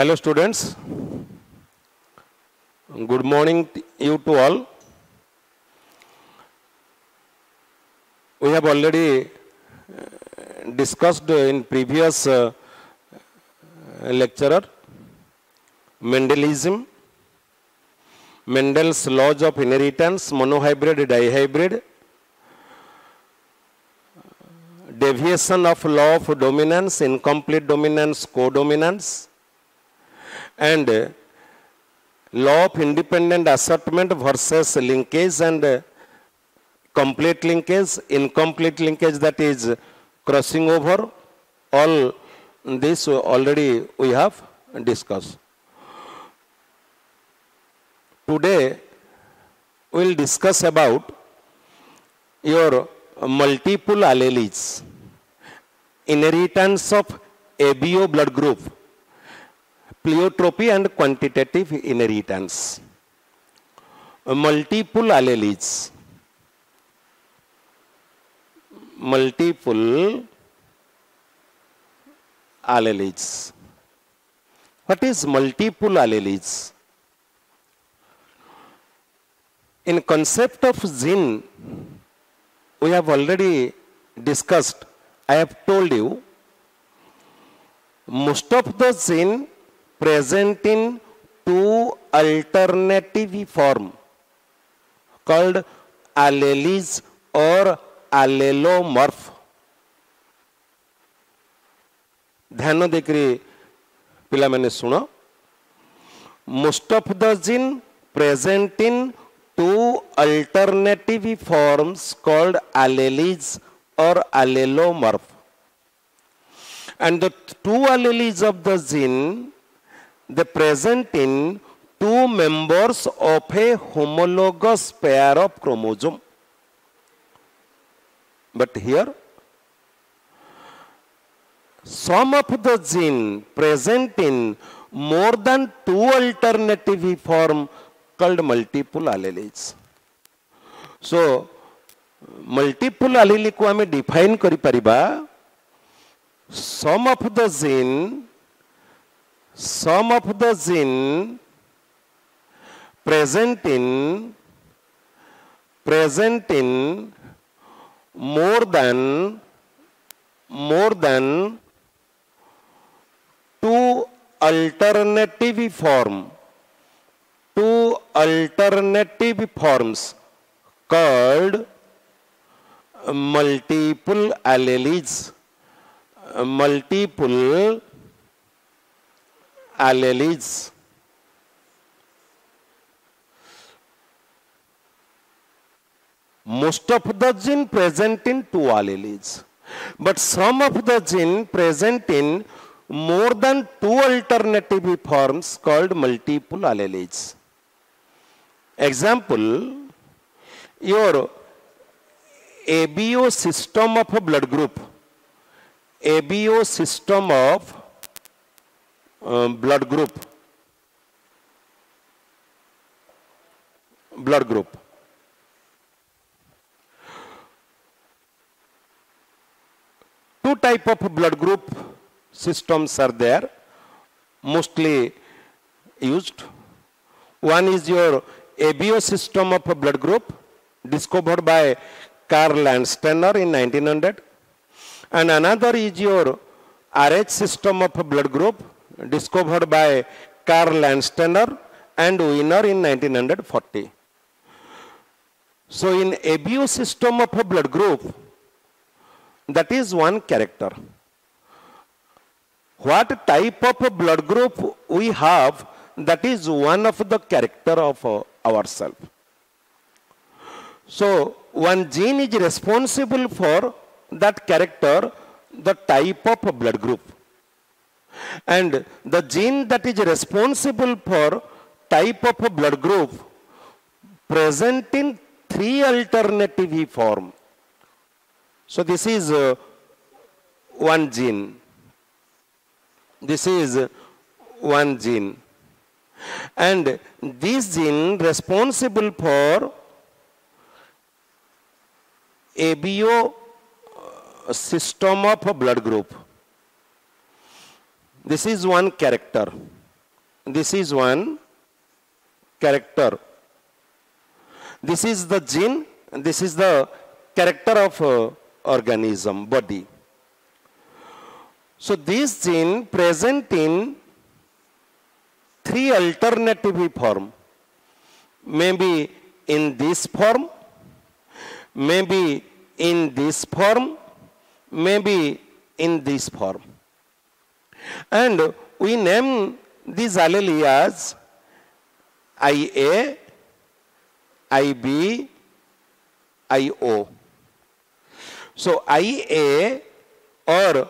Hello students, good morning to you to all. We have already discussed in previous lecturer Mendelism, Mendel's laws of inheritance, monohybrid, dihybrid, deviation of law of dominance, incomplete dominance, codominance, and law of independent assortment versus linkage and complete linkage, incomplete linkage, that is crossing over. All this already we have discussed. Today we will discuss about your multiple alleles, inheritance of ABO blood group, pleiotropy and quantitative inheritance. Multiple alleles. Multiple alleles. What is multiple alleles? In concept of gene, we have already discussed. I have told you, most of the gene present in two alternative form called alleles or allelomorph. ध्यान देखिए पिला मैंने सुनो. Most of the gene present in two alternative forms called alleles or allelomorph, and the two alleles of the gene, they present in two members of a homologous pair of chromosome. But here, some of the gene present in more than two alternative form called multiple alleles. So, multiple allele को हमें define करी परिबा. Some of the gene present in more than two alternative forms called multiple alleles. Multiple alleles. Most of the gene present in two alleles, but some of the gene present in more than two alternative forms called multiple alleles. Example, your ABO system of a blood group, ABO system of blood group, two type of blood group systems are there, mostly used. One is your ABO system of a blood group, discovered by Karl Landsteiner in 1900, and another is your RH system of a blood group, discovered by Karl Landsteiner and Wiener in 1940. So in ABO system of a blood group, that is one character. What type of a blood group we have, that is one of the character of ourselves. So one gene is responsible for that character, the type of a blood group. And the gene that is responsible for type of a blood group present in three alternative form. So this is one gene. This is one gene. And this gene responsible for ABO system of a blood group. This is one character. This is one character. This is the gene, this is the character of organism, body. So this gene present in three alternative form. Maybe in this form, maybe in this form, maybe in this form. And we name these allele as IA, IB, IO. So IA or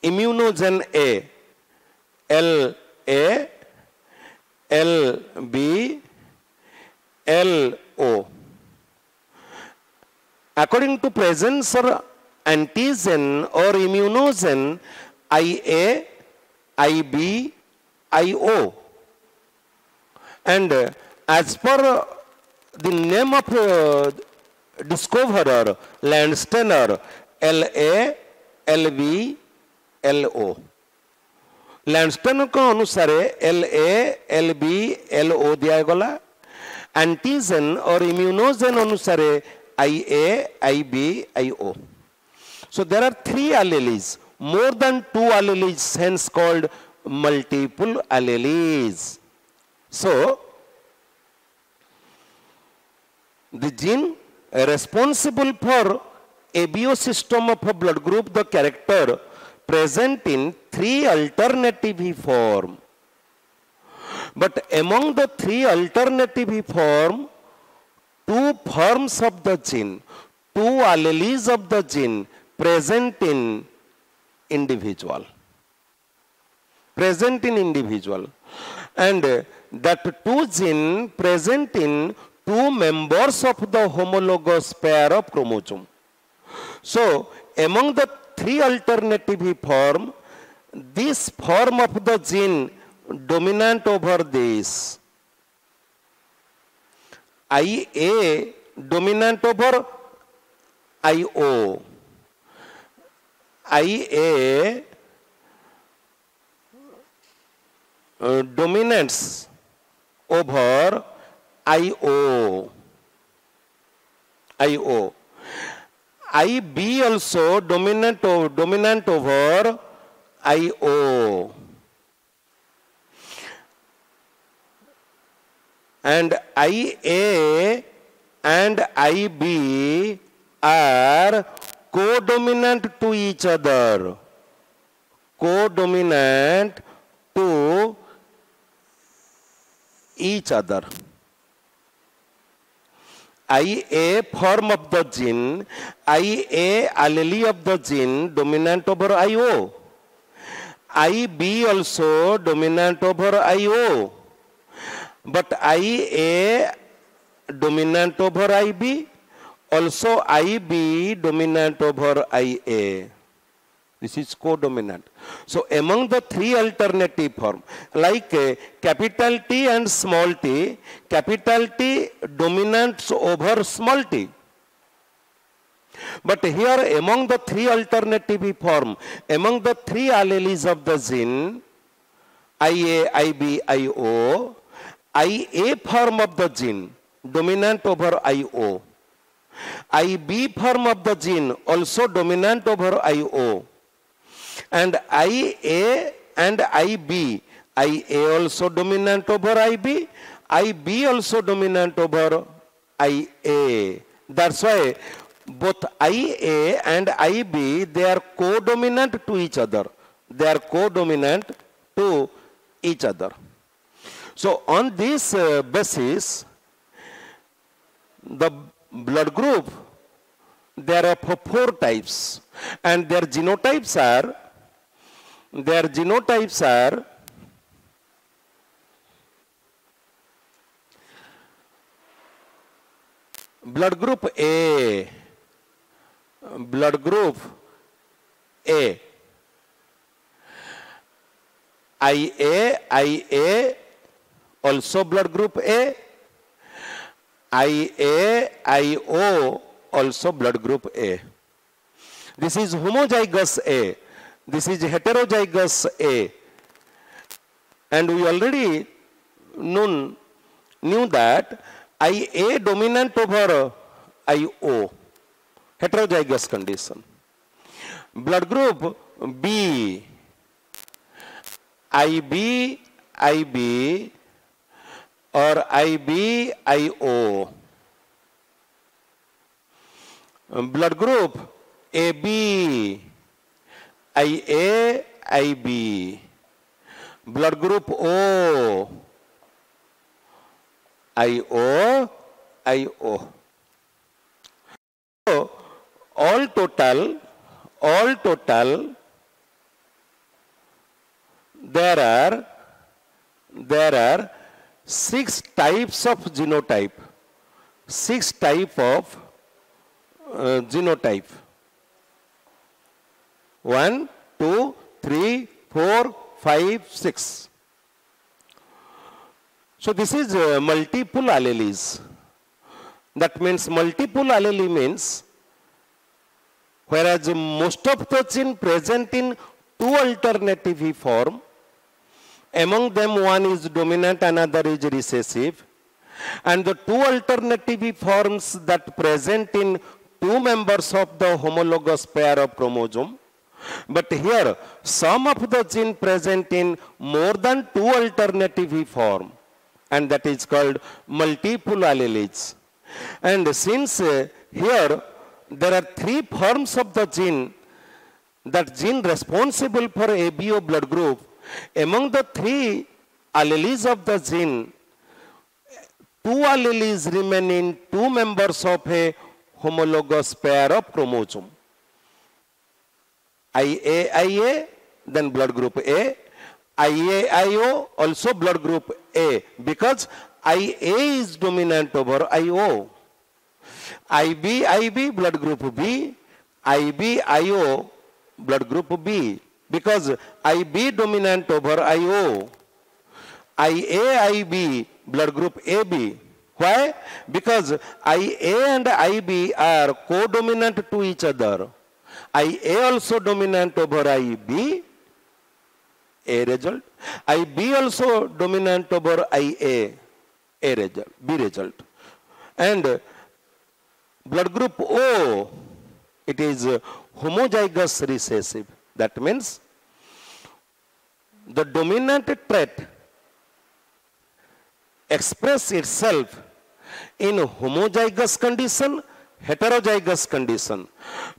immunogen A, LA, LB, LO. According to presence or antigen or immunogen, IA, IB, IO. And as per the name of discoverer, Landsteiner, LA, LB, LO. Landsteiner को अनुसार LA, LB, LO दिया गला. Antigen और immunogen अनुसार IA, IB, IO. So there are three alleles, more than two alleles, hence called multiple alleles. So the gene responsible for ABO system of a blood group, the character present in three alternative form. But among the three alternative form, two forms of the gene, two alleles of the gene present in individual. Present in individual. And that two gene present in two members of the homologous pair of chromosome. So among the three alternative form, this form of the gene dominant over this. IA dominant over IO. IA dominates over IO. IO. IB also dominant over IO. And IA and IB are co-dominant to each other. Co-dominant to each other. IA form of the gene, IA allele of the gene dominant over IO. IB also dominant over IO. But IA dominant over IB, also IB dominant over IA. This is co-dominant. So among the three alternative form, like capital T and small t, capital T dominates over small t. But here among the three alternative form, among the three alleles of the gene, IA, IB, IO, IA form of the gene dominant over IO. IB form of the gene also dominant over IO. And IA and IB, IA also dominant over IB, IB also dominant over IA. That's why both IA and IB, they are co-dominant to each other. They are co-dominant to each other. So on this basis, the blood group, there are four types, and their genotypes are blood group A, IA, also blood group A, IA, IO, also blood group A. This is homozygous A. This is heterozygous A. And we already knew that IA dominant over IO, heterozygous condition. Blood group B, IB or IBIO. Blood group AB, IB. Blood group O, IO. So all total, there are 6 types of genotype. 6 type of genotype. 1, 2, 3, 4, 5, 6. So this is multiple alleles. That means multiple allele means whereas most of the gene present in 2 alternative form, among them one is dominant, another is recessive, and the 2 alternative forms that present in 2 members of the homologous pair of chromosome. But here some of the gene present in more than 2 alternative form, and that is called multiple alleles. And since here there are 3 forms of the gene, that gene responsible for ABO blood group, among the 3 alleles of the gene, 2 alleles remain in 2 members of a homologous pair of chromosome. IA, then blood group A, IAIO, also blood group A, because IA is dominant over IO. IB, blood group B, IBIO, blood group B, because IB dominant over IO. IAIB, blood group AB. Why? Because IA and IB are co-dominant to each other. IA also dominant over IB, A result. IB also dominant over IA, A result, B result. And blood group O, it is homozygous recessive. That means the dominant trait express itself in homozygous condition, heterozygous condition,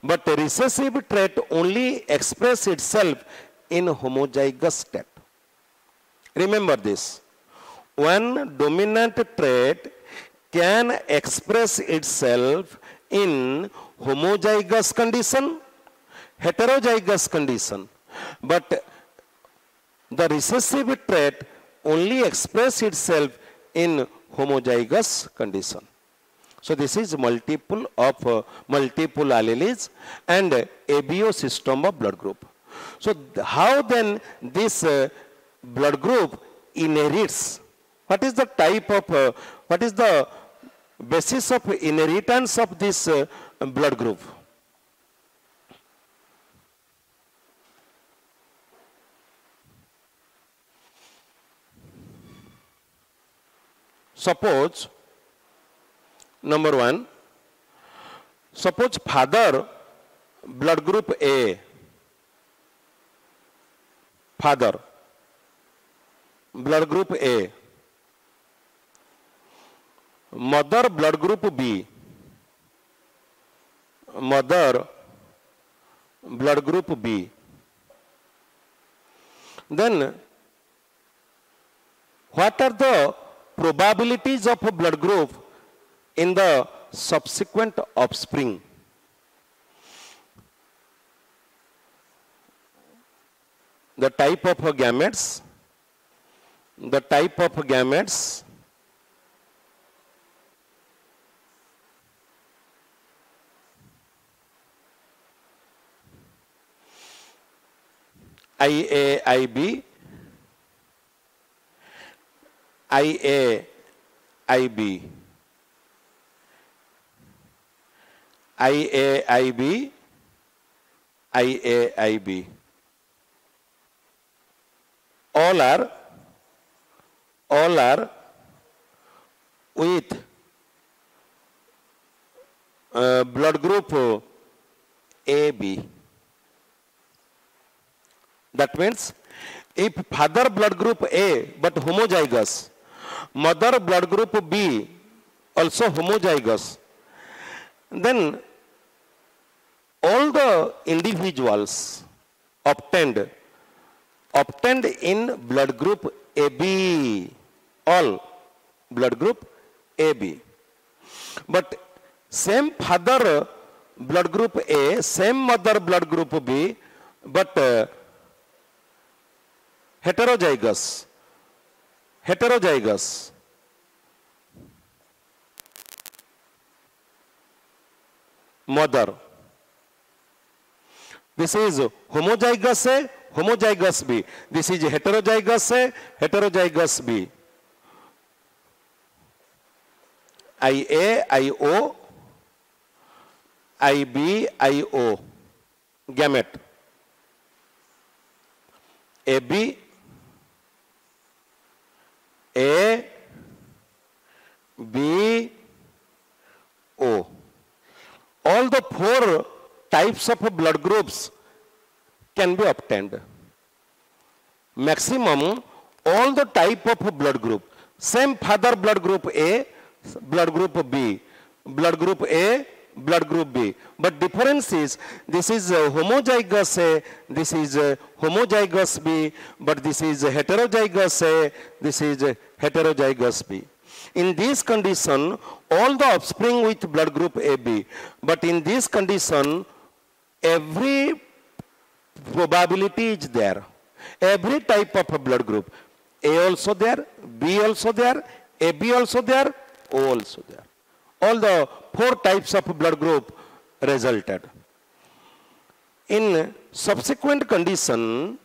but recessive trait only express itself in homozygous state. Remember this, one dominant trait can express itself in homozygous condition, heterozygous condition, but the recessive trait only express itself in homozygous condition. So this is multiple alleles and ABO system of blood group. So how then this blood group inherits? What is the type of, what is the basis of inheritance of this blood group? Suppose, number 1, suppose father blood group A, father blood group A, mother blood group B, mother blood group B. Then what are the probabilities of a blood group in the subsequent offspring? The type of gametes, IAIB, IAIB, IAIB, IAIB. All are all are with blood group AB. That means if father blood group A but homozygous, mother blood group B also homozygous, then all the individuals obtained in blood group AB, all blood group AB. But same father blood group A, same mother blood group B, but heterozygous mother. This is homozygous A, homozygous B. This is heterozygous A, heterozygous B. IA, IO, IB, IO, gamete. AB, A, B, O. All the four types of blood groups can be obtained. Maximum all the type of blood group. Same father blood group A, blood group B, blood group A, blood group B. But difference is this is homozygous A, this is homozygous B, but this is heterozygous A, this is heterozygous B. In this condition, all the offspring with blood group AB, but in this condition, every probability is there. Every type of blood group, A also there, B also there, AB also there, O also there. All the four types of blood group resulted. In subsequent condition,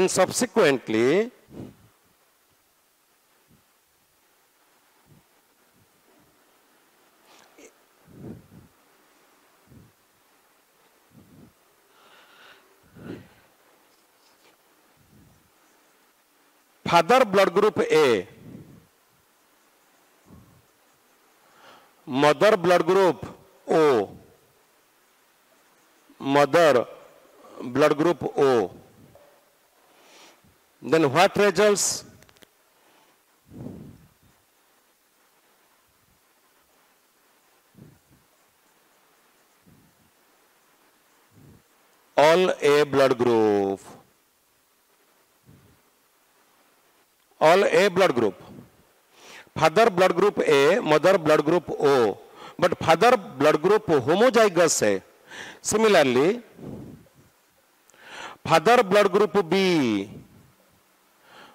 subsequently, father blood group A, mother blood group O, mother blood group O. Then what results? All A blood group. All A blood group. Father blood group A, mother blood group O, but father blood group homozygous है. Similarly, father blood group B,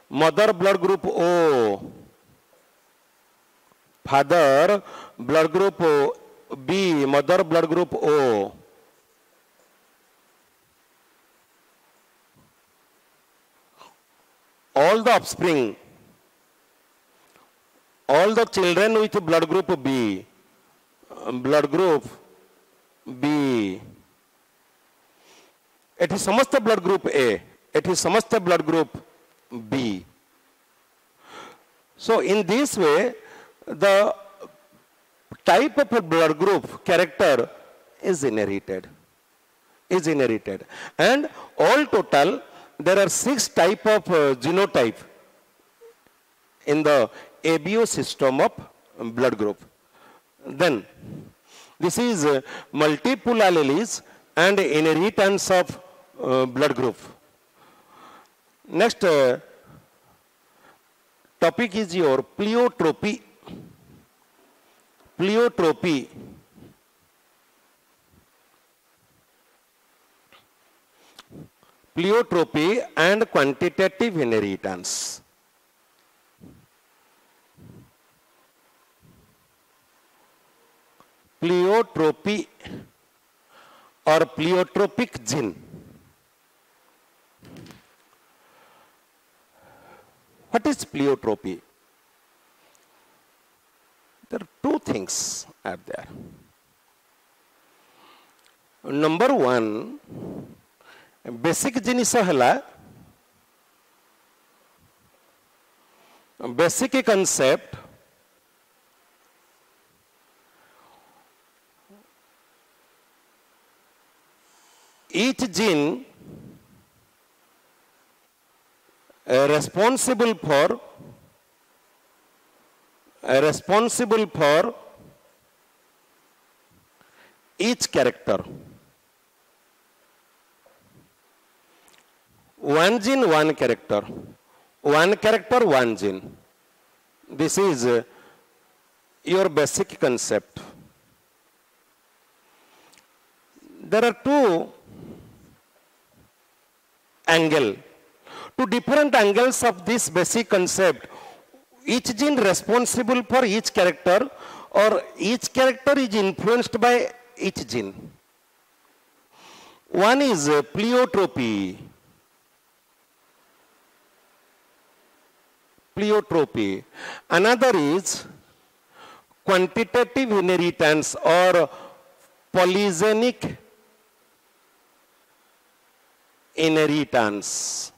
mother blood group O, father blood group B, mother blood group O. All the offspring, all the children with blood group B, it is समस्त blood group A, it is समस्त blood group B. So in this way, the type of blood group character is inherited, and all total there are 6 type of genotype in the ABO system of blood group. Then this is multiple alleles and inheritance of blood group. Next topic is your pleiotropy. Pleiotropy and quantitative inheritance. Pleiotropy or pleiotropic gene. What is pleiotropy? There are 2 things are there. Number 1, basic जिनिस हला basic concept. Each gene responsible for each character. One gene, one character. One character, one gene. This is your basic concept. There are two different angles of this basic concept. Each gene responsible for each character, or each character is influenced by each gene. One is pleiotropy. Another is quantitative inheritance or polygenic inheritance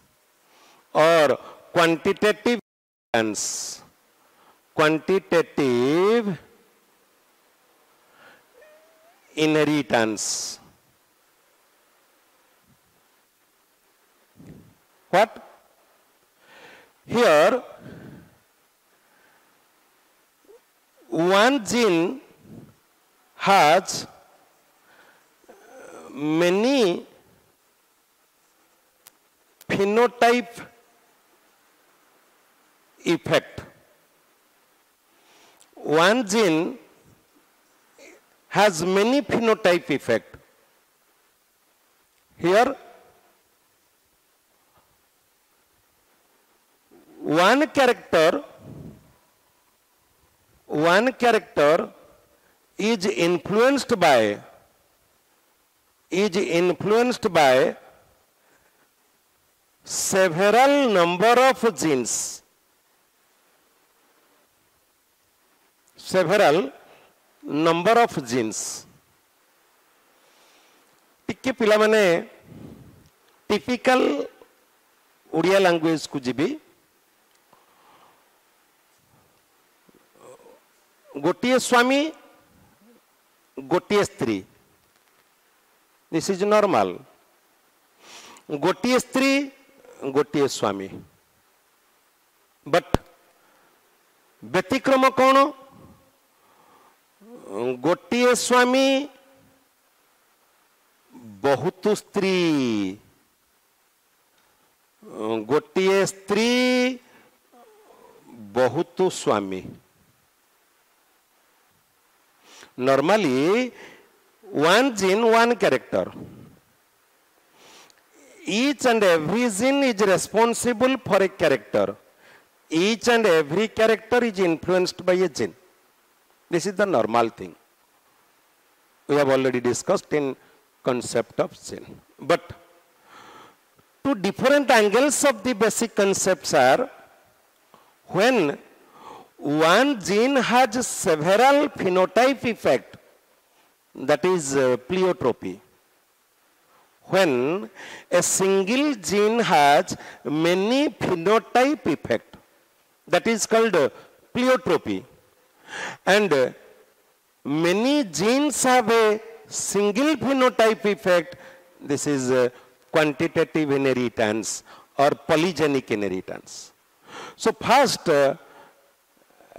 or quantitative inheritance. Quantitative inheritance. What? Here, one gene has many phenotype effect. One gene has many phenotype effect. Here, one character is influenced by several number of genes. टिके पिला माने typical Odia language को GB गोटिए स्वामी गोटिए स्त्री. This is normal. गोटिए स्त्री गोटिए स्वामी. But व्यतिक्रम कौन? गोटिए स्वामी बहुत स्त्री, गोटिए स्त्री बहुत स्वामी. Normally, one gene, one character. Each and every gene is responsible for a character. Each and every character is influenced by a gene. This is the normal thing. We have already discussed in concept of gene. But two different angles of the basic concepts are when one gene has several phenotype effect, that is pleiotropy. When a single gene has many phenotype effect, that is called pleiotropy. And many genes have a single phenotype effect, this is quantitative inheritance or polygenic inheritance. So first,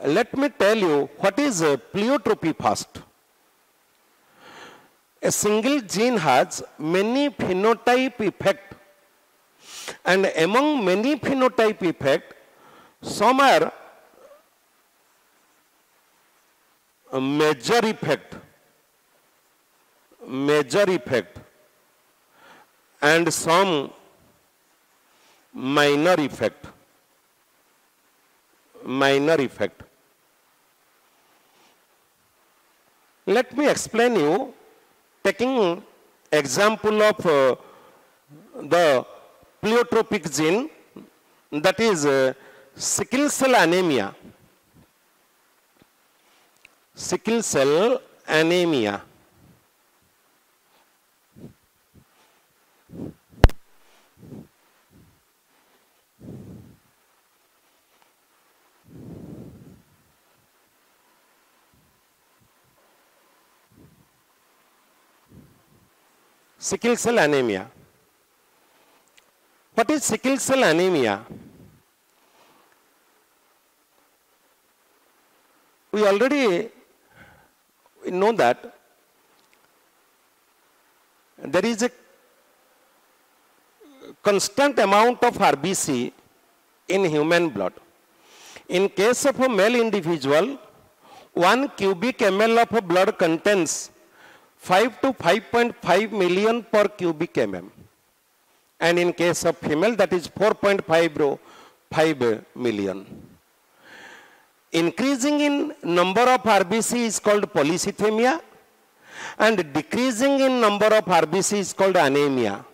let me tell you what is pleiotropy first. A single gene has many phenotype effect, and among many phenotype effect, some are a major effect, and some minor effect. Let me explain you taking example of the pleiotropic gene, that is sickle cell anemia. Sickle cell anemia. sickle cell anemia. What is sickle cell anemia? We already know that there is a constant amount of RBC in human blood. In case of a male individual, 1 cubic ml of blood contains 5 to 5.5 million per cubic mm. And in case of female, that is 4.5 million. Increasing in number of RBC is called polycythemia, and decreasing in number of RBC is called anemia.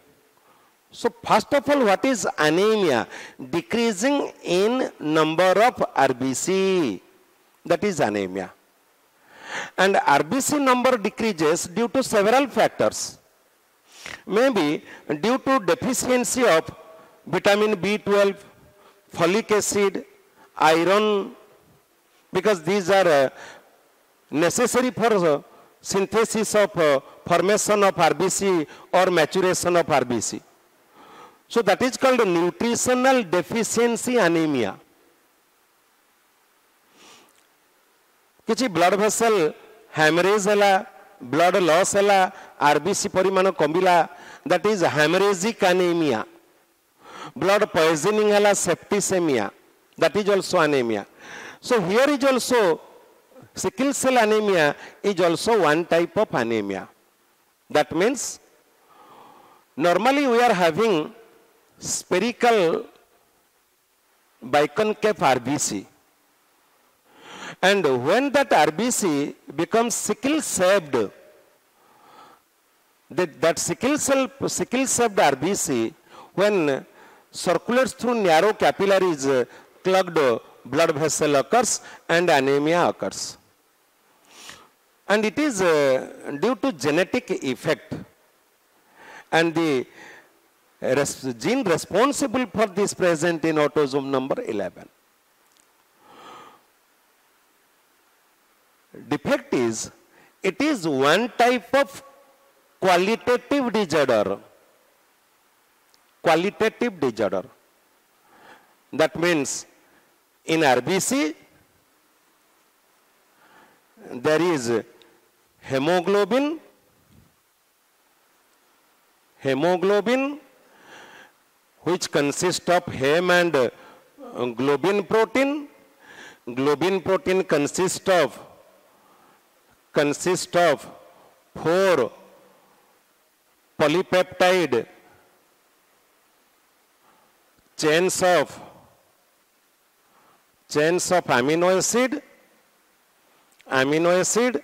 So first of all, what is anemia? Decreasing in number of RBC, that is anemia. And RBC number decreases due to several factors. Maybe due to deficiency of vitamin B12, folic acid, iron, because these are necessary for synthesis of formation of RBC or maturation of RBC. So that is called nutritional deficiency anemia. किसी blood vessel haemorrhage है, blood loss है, RBC परिमाण कमिला, that is haemorrhagic anaemia. Blood poisoning है, septicaemia, that is also anaemia. So here is also sickle cell anemia is also one type of anemia. That means normally we are having spherical biconcave RBC, and when that RBC becomes sickle shaped, that sickle shaped RBC, when circulates through narrow capillaries, clogged blood vessel occurs and anemia occurs. And it is due to genetic effect, and the gene responsible for this present in autosome number 11. Defect is, it is one type of qualitative disorder. Qualitative disorder. That means in RBC there is hemoglobin which consists of hem and globin protein. Globin protein consists of 4 polypeptide chains of amino acid,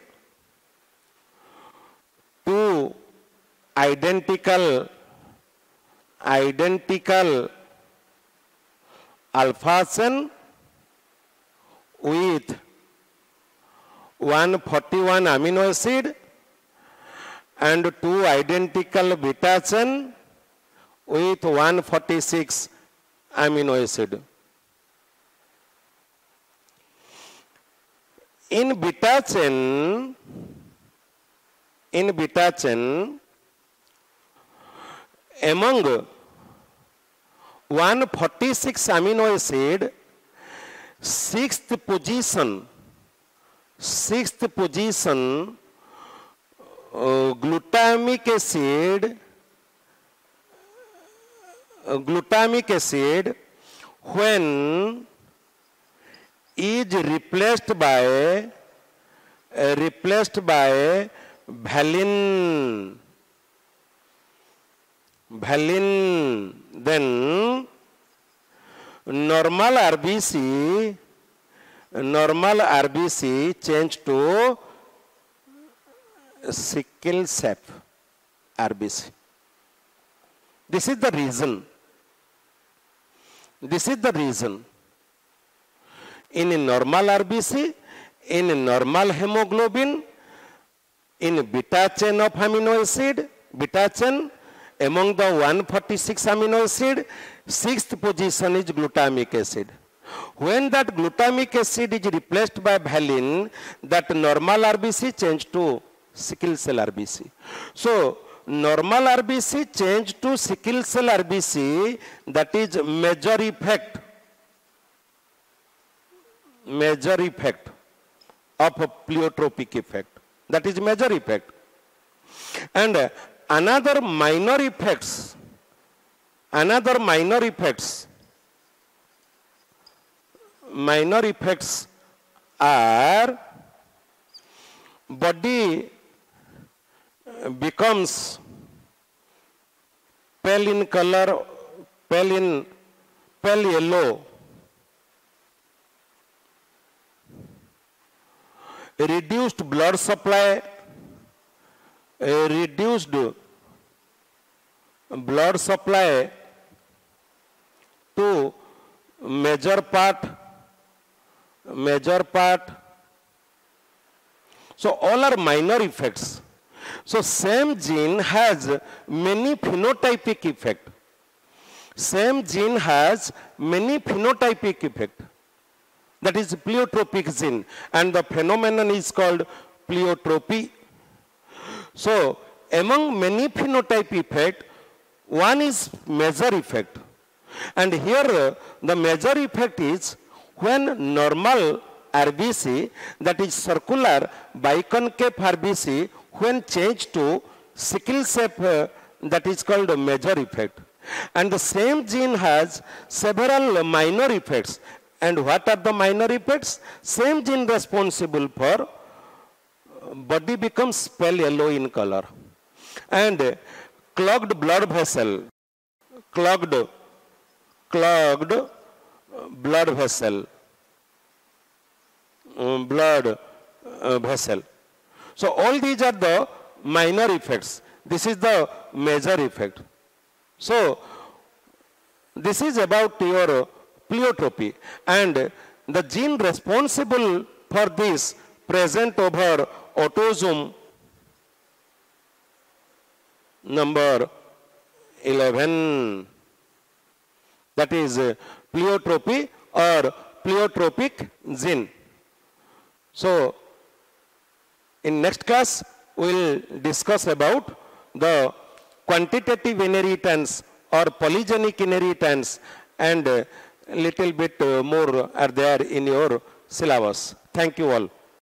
2 identical alpha chain with 141 amino acid, and 2 identical beta chain with 146 amino acid. In beta chain, among 146 amino acid, sixth position glutamic acid when is replaced by valine, then normal RBC change to sickle shape RBC. This is the reason. In normal RBC, in normal hemoglobin, in beta chain of amino acid, among the 146 amino acid, sixth position is glutamic acid. When that glutamic acid is replaced by valine, that normal RBC change to sickle cell RBC. So normal RBC change to sickle cell RBC, that is major effect of a pleiotropic effect. That is major effect. And another minor effects are body becomes pale in color, pale yellow, reduced blood supply, reduced blood supply to major part. So all are minor effects. So same gene has many phenotypic effect. That is pleiotropic gene, and the phenomenon is called pleiotropy. So among many phenotype effect, one is major effect. And here the major effect is when normal RBC, that is circular biconcave RBC, when changed to sickle shape, that is called a major effect. And the same gene has several minor effects. And what are the minor effects? Same gene responsible for body becomes pale yellow in color, and clogged blood vessel, blood vessel. So all these are the minor effects. This is the major effect. So this is about your pleiotropy, and the gene responsible for this present over autosome number 11, that is pleiotropy or pleiotropic gene. So in next class we will discuss about the quantitative inheritance or polygenic inheritance, and little bit more are there in your syllabus. Thank you all.